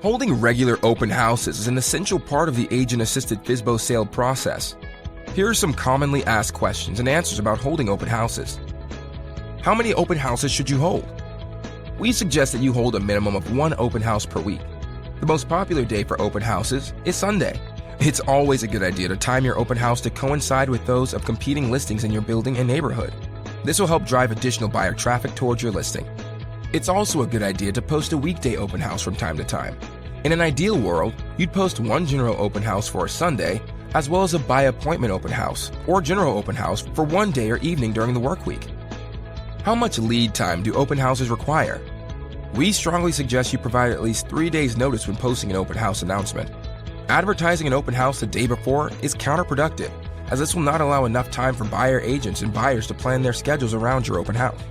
Holding regular open houses is an essential part of the Agent Assisted FSBO sale process. Here are some commonly asked questions and answers about holding open houses. How many open houses should you hold? We suggest that you hold a minimum of 1 open house per week. The most popular day for open houses is Sunday. It's always a good idea to time your open house to coincide with those of competing listings in your building and neighborhood. This will help drive additional buyer traffic towards your listing. It's also a good idea to post a weekday open house from time to time. In an ideal world, you'd post one general open house for a Sunday, as well as a by appointment open house or general open house for one day or evening during the work week. How much lead time do open houses require? We strongly suggest you provide at least 3 days notice when posting an open house announcement. Advertising an open house the day before is counterproductive, as this will not allow enough time for buyer agents and buyers to plan their schedules around your open house.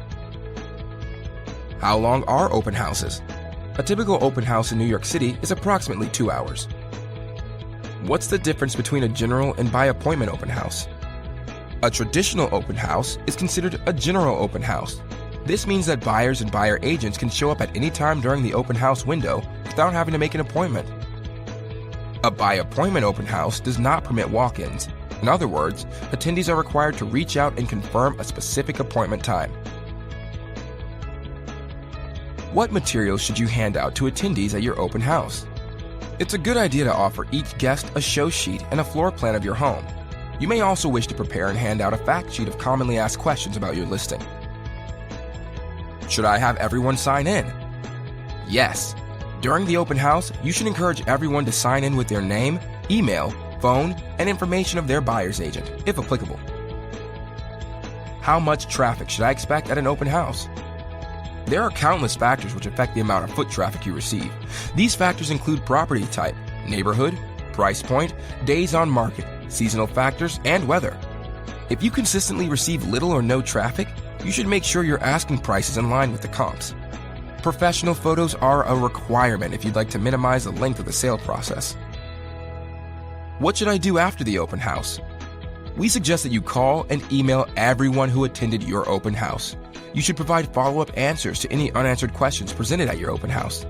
How long are open houses? A typical open house in New York City is approximately 2 hours. What's the difference between a general and by appointment open house? A traditional open house is considered a general open house. This means that buyers and buyer agents can show up at any time during the open house window without having to make an appointment. A by appointment open house does not permit walk-ins. In other words, attendees are required to reach out and confirm a specific appointment time. What materials should you hand out to attendees at your open house? It's a good idea to offer each guest a show sheet and a floor plan of your home. You may also wish to prepare and hand out a fact sheet of commonly asked questions about your listing. Should I have everyone sign in? Yes. During the open house, you should encourage everyone to sign in with their name, email, phone, and information of their buyer's agent, if applicable. How much traffic should I expect at an open house? There are countless factors which affect the amount of foot traffic you receive. These factors include property type, neighborhood, price point, days on market, seasonal factors, and weather. If you consistently receive little or no traffic, you should make sure your asking price is in line with the comps. Professional photos are a requirement if you'd like to minimize the length of the sale process. What should I do after the open house? We suggest that you call and email everyone who attended your open house. You should provide follow-up answers to any unanswered questions presented at your open house.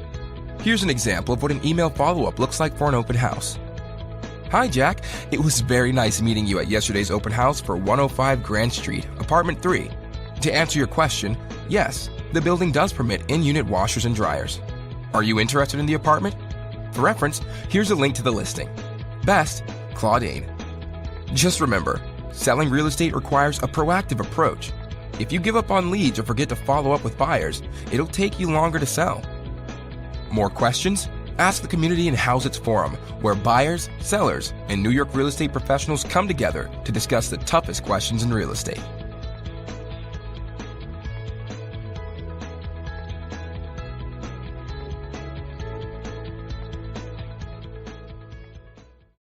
Here's an example of what an email follow-up looks like for an open house. Hi Jack, it was very nice meeting you at yesterday's open house for 105 Grand Street, Apartment 3. To answer your question, yes, the building does permit in-unit washers and dryers. Are you interested in the apartment? For reference, here's a link to the listing. Best, Claudine. Just remember, selling real estate requires a proactive approach. If you give up on leads or forget to follow up with buyers, it'll take you longer to sell. More questions? Ask the community in Hauseit's forum, where buyers, sellers, and New York real estate professionals come together to discuss the toughest questions in real estate.